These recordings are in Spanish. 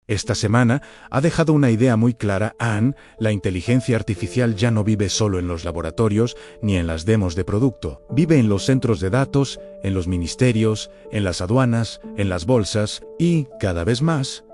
Esta semana ha dejado una idea muy clara. La inteligencia artificial ya no vive solo en los laboratorios ni en las demos de producto. Vive en los centros de datos, en los ministerios, en las aduanas, en las bolsas y, cada vez más,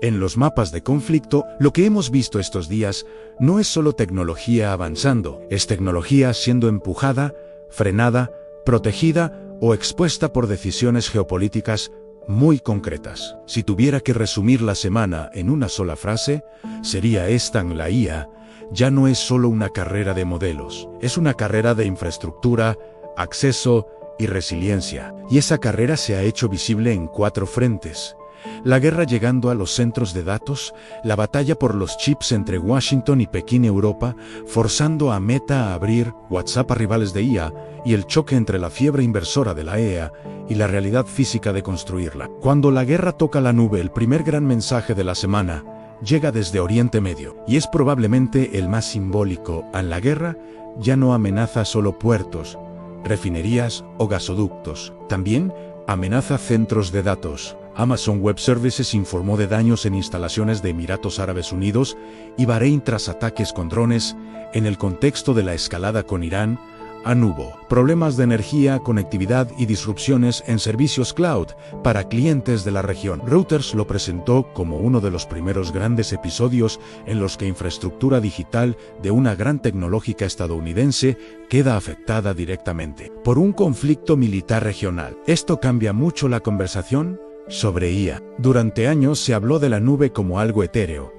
en los mapas de conflicto. Lo que hemos visto estos días no es solo tecnología avanzando, es tecnología siendo empujada, frenada, protegida o expuesta por decisiones geopolíticas muy concretas. Si tuviera que resumir la semana en una sola frase, sería esta: la IA ya no es solo una carrera de modelos, es una carrera de infraestructura, acceso y resiliencia. Y esa carrera se ha hecho visible en 4 frentes. La guerra llegando a los centros de datos, la batalla por los chips entre Washington y Pekín, Europa, forzando a Meta a abrir WhatsApp a rivales de IA, y el choque entre la fiebre inversora de la EA y la realidad física de construirla. Cuando la guerra toca la nube, el primer gran mensaje de la semana llega desde Oriente Medio, y es probablemente el más simbólico. La guerra ya no amenaza solo puertos, refinerías o gasoductos, también amenaza centros de datos. Amazon Web Services informó de daños en instalaciones de Emiratos Árabes Unidos y Bahrein tras ataques con drones. En el contexto de la escalada con Irán, hubo problemas de energía, conectividad y disrupciones en servicios cloud para clientes de la región. Reuters lo presentó como uno de los primeros grandes episodios en los que infraestructura digital de una gran tecnológica estadounidense queda afectada directamente por un conflicto militar regional. Esto cambia mucho la conversación sobre IA. Durante años se habló de la nube como algo etéreo,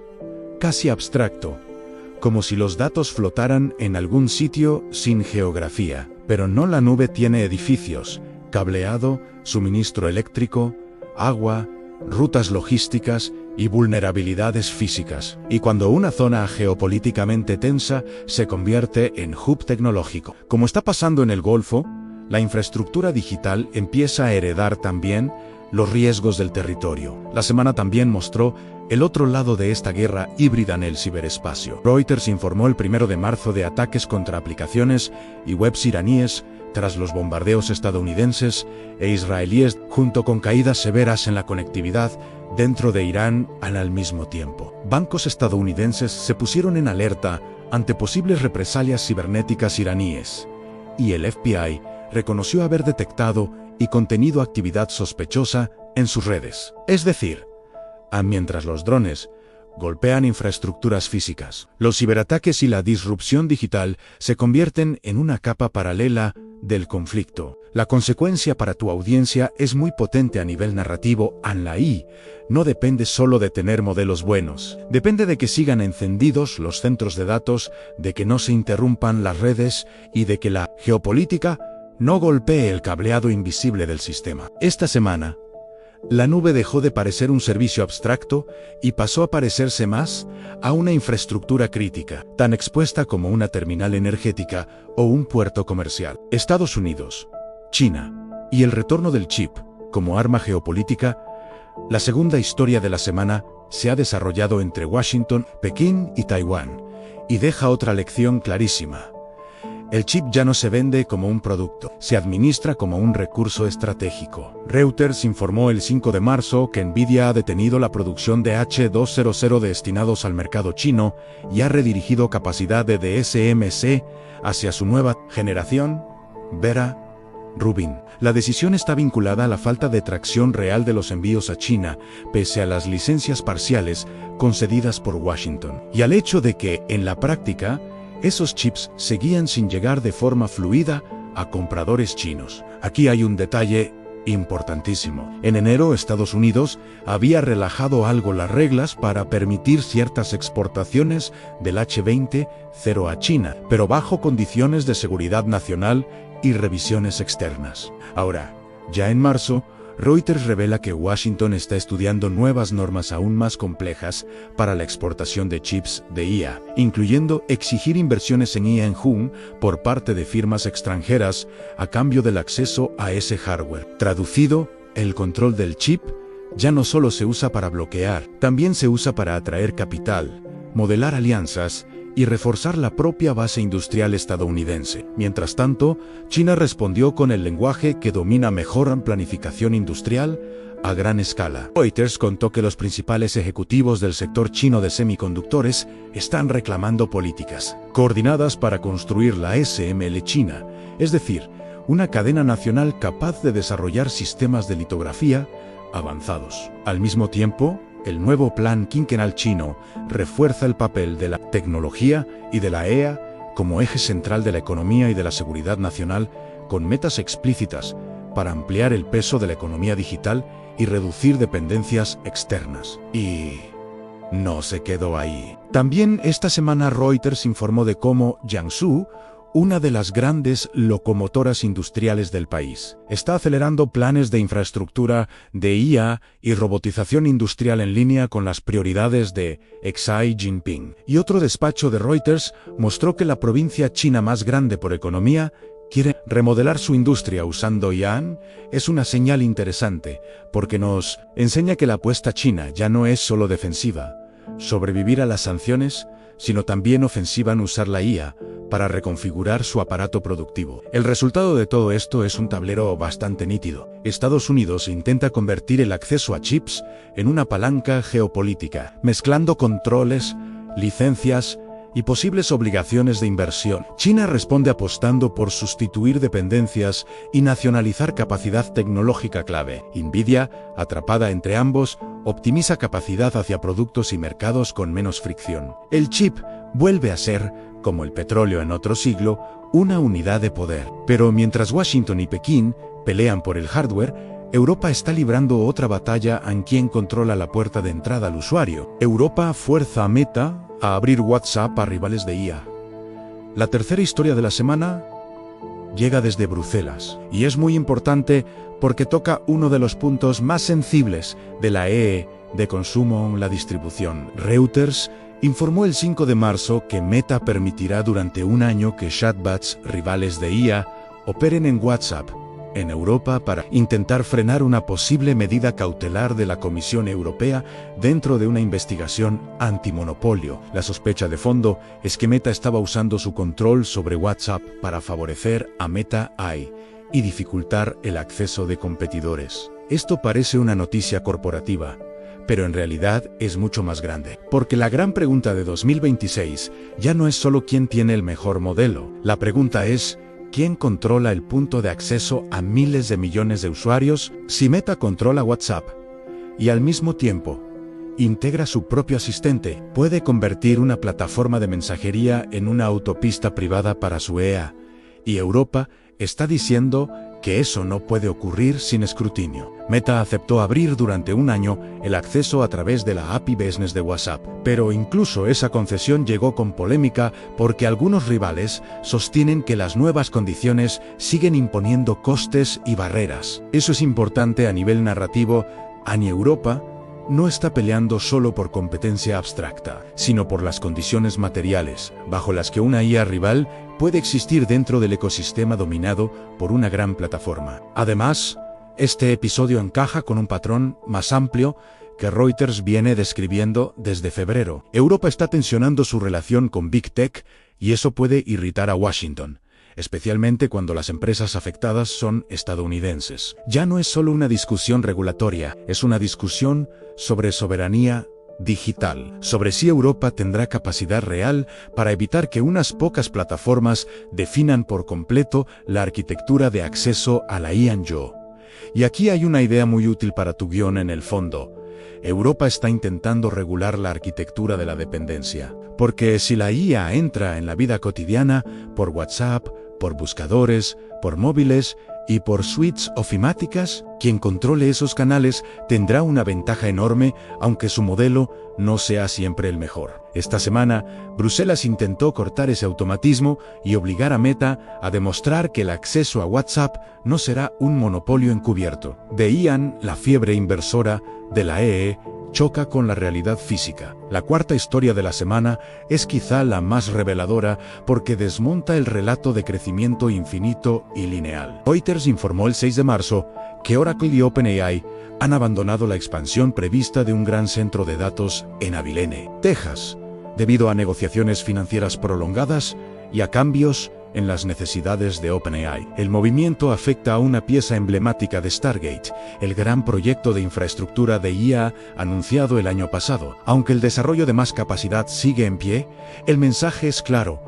casi abstracto, como si los datos flotaran en algún sitio sin geografía. Pero no, la nube tiene edificios, cableado, suministro eléctrico, agua, rutas logísticas y vulnerabilidades físicas. Y cuando una zona geopolíticamente tensa se convierte en hub tecnológico, como está pasando en el Golfo, la infraestructura digital empieza a heredar también los riesgos del territorio. La semana también mostró el otro lado de esta guerra híbrida en el ciberespacio. Reuters informó el 1 de marzo de ataques contra aplicaciones y webs iraníes tras los bombardeos estadounidenses e israelíes, junto con caídas severas en la conectividad dentro de Irán al mismo tiempo. Bancos estadounidenses se pusieron en alerta ante posibles represalias cibernéticas iraníes, y el FBI reconoció haber detectado y contenido actividad sospechosa en sus redes. Es decir, mientras los drones golpean infraestructuras físicas, los ciberataques y la disrupción digital se convierten en una capa paralela del conflicto. La consecuencia para tu audiencia es muy potente a nivel narrativo. La AI no depende solo de tener modelos buenos. Depende de que sigan encendidos los centros de datos, de que no se interrumpan las redes y de que la geopolítica no golpee el cableado invisible del sistema. Esta semana, la nube dejó de parecer un servicio abstracto y pasó a parecerse más a una infraestructura crítica, tan expuesta como una terminal energética o un puerto comercial. Estados Unidos, China y el retorno del chip como arma geopolítica. La segunda historia de la semana se ha desarrollado entre Washington, Pekín y Taiwán, y deja otra lección clarísima. El chip ya no se vende como un producto, se administra como un recurso estratégico. Reuters informó el 5 de marzo que Nvidia ha detenido la producción de H200 destinados al mercado chino y ha redirigido capacidad de TSMC hacia su nueva generación, Vera Rubin. La decisión está vinculada a la falta de tracción real de los envíos a China, pese a las licencias parciales concedidas por Washington, y al hecho de que, en la práctica, esos chips seguían sin llegar de forma fluida a compradores chinos. Aquí hay un detalle importantísimo. En enero, Estados Unidos había relajado algo las reglas para permitir ciertas exportaciones del H20 a China, pero bajo condiciones de seguridad nacional y revisiones externas. Ahora, ya en marzo, Reuters revela que Washington está estudiando nuevas normas aún más complejas para la exportación de chips de IA, incluyendo exigir inversiones en IA en Jun por parte de firmas extranjeras a cambio del acceso a ese hardware. Traducido, el control del chip ya no solo se usa para bloquear, también se usa para atraer capital, modelar alianzas y reforzar la propia base industrial estadounidense. Mientras tanto, China respondió con el lenguaje que domina mejor en planificación industrial, a gran escala. Reuters contó que los principales ejecutivos del sector chino de semiconductores están reclamando políticas coordinadas para construir la SML China, es decir, una cadena nacional capaz de desarrollar sistemas de litografía avanzados. Al mismo tiempo, el nuevo plan quinquenal chino refuerza el papel de la tecnología y de la EA como eje central de la economía y de la seguridad nacional, con metas explícitas para ampliar el peso de la economía digital y reducir dependencias externas. Y no se quedó ahí. También esta semana Reuters informó de cómo Jiangsu, una de las grandes locomotoras industriales del país, está acelerando planes de infraestructura de IA y robotización industrial en línea con las prioridades de Xi Jinping. Y otro despacho de Reuters mostró que la provincia china más grande por economía quiere remodelar su industria usando IA. Es una señal interesante, porque nos enseña que la apuesta china ya no es solo defensiva, sobrevivir a las sanciones, sino también ofensiva en usar la IA para reconfigurar su aparato productivo. El resultado de todo esto es un tablero bastante nítido. Estados Unidos intenta convertir el acceso a chips en una palanca geopolítica, mezclando controles, licencias y posibles obligaciones de inversión. China responde apostando por sustituir dependencias y nacionalizar capacidad tecnológica clave. Nvidia, atrapada entre ambos, optimiza capacidad hacia productos y mercados con menos fricción. El chip vuelve a ser, como el petróleo en otro siglo, una unidad de poder. Pero mientras Washington y Pekín pelean por el hardware, Europa está librando otra batalla en quien controla la puerta de entrada al usuario. Europa fuerza a Meta a abrir WhatsApp a rivales de IA. La tercera historia de la semana llega desde Bruselas y es muy importante porque toca uno de los puntos más sensibles de la de consumo en la distribución. Reuters informó el 5 de marzo que Meta permitirá durante un año que chatbots rivales de IA operen en WhatsApp en Europa para intentar frenar una posible medida cautelar de la Comisión Europea dentro de una investigación antimonopolio. La sospecha de fondo es que Meta estaba usando su control sobre WhatsApp para favorecer a Meta AI y dificultar el acceso de competidores. Esto parece una noticia corporativa, pero en realidad es mucho más grande. Porque la gran pregunta de 2026 ya no es solo quién tiene el mejor modelo. La pregunta es, ¿quién controla el punto de acceso a miles de millones de usuarios? Si Meta controla WhatsApp y al mismo tiempo integra su propio asistente, puede convertir una plataforma de mensajería en una autopista privada para su EA. Y Europa está diciendo que eso no puede ocurrir sin escrutinio. Meta aceptó abrir durante un año el acceso a través de la API Business de WhatsApp, pero incluso esa concesión llegó con polémica porque algunos rivales sostienen que las nuevas condiciones siguen imponiendo costes y barreras. Eso es importante a nivel narrativo. Europa no está peleando solo por competencia abstracta, sino por las condiciones materiales bajo las que una IA rival puede existir dentro del ecosistema dominado por una gran plataforma. Además, este episodio encaja con un patrón más amplio que Reuters viene describiendo desde febrero. Europa está tensionando su relación con Big Tech y eso puede irritar a Washington, especialmente cuando las empresas afectadas son estadounidenses. Ya no es solo una discusión regulatoria, es una discusión sobre soberanía digital, sobre si Europa tendrá capacidad real para evitar que unas pocas plataformas definan por completo la arquitectura de acceso a la IA. Y aquí hay una idea muy útil para tu guión en el fondo. Europa está intentando regular la arquitectura de la dependencia, porque si la IA entra en la vida cotidiana por WhatsApp, por buscadores, por móviles y por suites ofimáticas, quien controle esos canales tendrá una ventaja enorme, aunque su modelo no sea siempre el mejor. Esta semana, Bruselas intentó cortar ese automatismo y obligar a Meta a demostrar que el acceso a WhatsApp no será un monopolio encubierto. De Ian, la fiebre inversora de la choca con la realidad física. La cuarta historia de la semana es quizá la más reveladora porque desmonta el relato de crecimiento infinito y lineal. Reuters informó el 6 de marzo que Oracle y OpenAI han abandonado la expansión prevista de un gran centro de datos en Abilene, Texas, debido a negociaciones financieras prolongadas y a cambios en las necesidades de OpenAI. El movimiento afecta a una pieza emblemática de Stargate, el gran proyecto de infraestructura de IA anunciado el año pasado. Aunque el desarrollo de más capacidad sigue en pie, el mensaje es claro.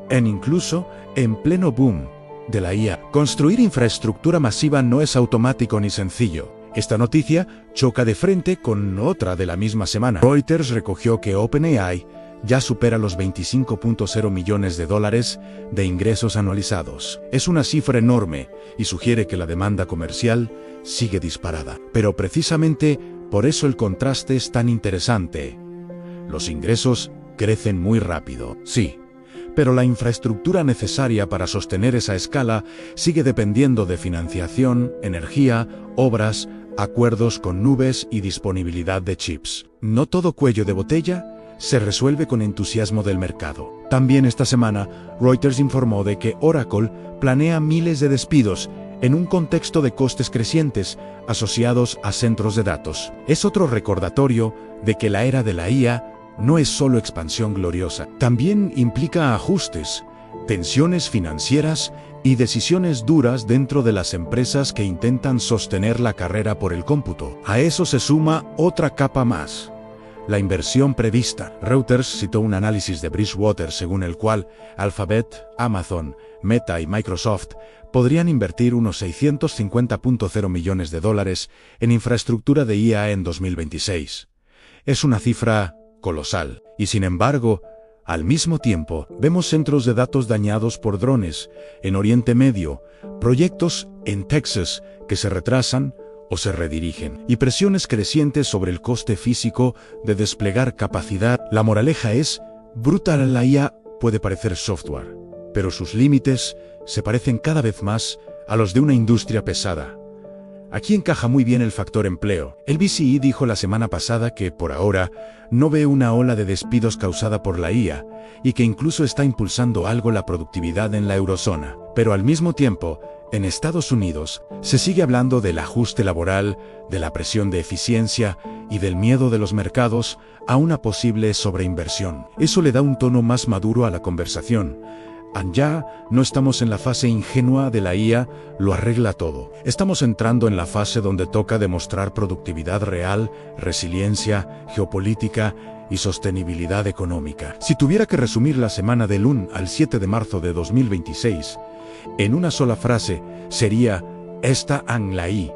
Incluso en pleno boom de la IA, construir infraestructura masiva no es automático ni sencillo. Esta noticia choca de frente con otra de la misma semana. Reuters recogió que OpenAI ya supera los 25.0 millones de dólares de ingresos anualizados. Es una cifra enorme y sugiere que la demanda comercial sigue disparada. Pero precisamente por eso el contraste es tan interesante. Los ingresos crecen muy rápido, sí, pero la infraestructura necesaria para sostener esa escala sigue dependiendo de financiación, energía, obras, acuerdos con nubes y disponibilidad de chips. No todo cuello de botella se resuelve con entusiasmo del mercado. También esta semana, Reuters informó de que Oracle planea miles de despidos en un contexto de costes crecientes asociados a centros de datos. Es otro recordatorio de que la era de la IA no es solo expansión gloriosa, también implica ajustes, tensiones financieras y decisiones duras dentro de las empresas que intentan sostener la carrera por el cómputo. A eso se suma otra capa más: la inversión prevista. Reuters citó un análisis de Bridgewater según el cual Alphabet, Amazon, Meta y Microsoft podrían invertir unos 650.0 millones de dólares en infraestructura de IA en 2026. Es una cifra colosal. Y sin embargo, al mismo tiempo, vemos centros de datos dañados por drones en Oriente Medio, proyectos en Texas que se retrasan o se redirigen, y presiones crecientes sobre el coste físico de desplegar capacidad. La moraleja es: brutal, la IA puede parecer software, pero sus límites se parecen cada vez más a los de una industria pesada. Aquí encaja muy bien el factor empleo. El BCE dijo la semana pasada que, por ahora, no ve una ola de despidos causada por la IA y que incluso está impulsando algo la productividad en la eurozona. Pero al mismo tiempo, en Estados Unidos, se sigue hablando del ajuste laboral, de la presión de eficiencia y del miedo de los mercados a una posible sobreinversión. Eso le da un tono más maduro a la conversación. Ya no estamos en la fase ingenua de la IA, lo arregla todo. Estamos entrando en la fase donde toca demostrar productividad real, resiliencia, geopolítica y sostenibilidad económica. Si tuviera que resumir la semana del 1 al 7 de marzo de 2026, en una sola frase, sería: esta la IA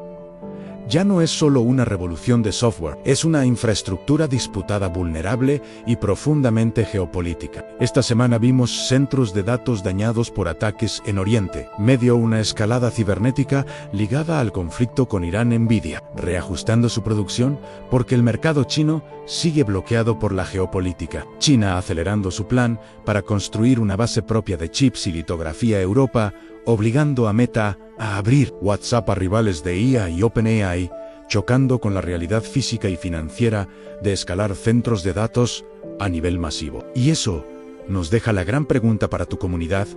ya no es solo una revolución de software, es una infraestructura disputada, vulnerable y profundamente geopolítica. Esta semana vimos centros de datos dañados por ataques en Oriente Medio, una escalada cibernética ligada al conflicto con Irán. Nvidia reajustando su producción porque el mercado chino sigue bloqueado por la geopolítica. China acelerando su plan para construir una base propia de chips y litografía a Europa, obligando a Meta a abrir WhatsApp a rivales de IA y OpenAI, chocando con la realidad física y financiera de escalar centros de datos a nivel masivo. Y eso nos deja la gran pregunta para tu comunidad: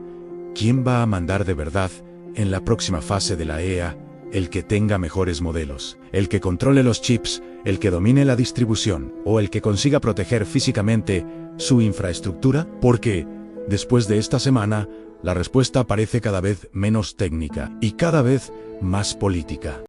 ¿quién va a mandar de verdad en la próxima fase de la IA? ¿El que tenga mejores modelos, el que controle los chips, el que domine la distribución, o el que consiga proteger físicamente su infraestructura? Porque, después de esta semana, la respuesta parece cada vez menos técnica y cada vez más política.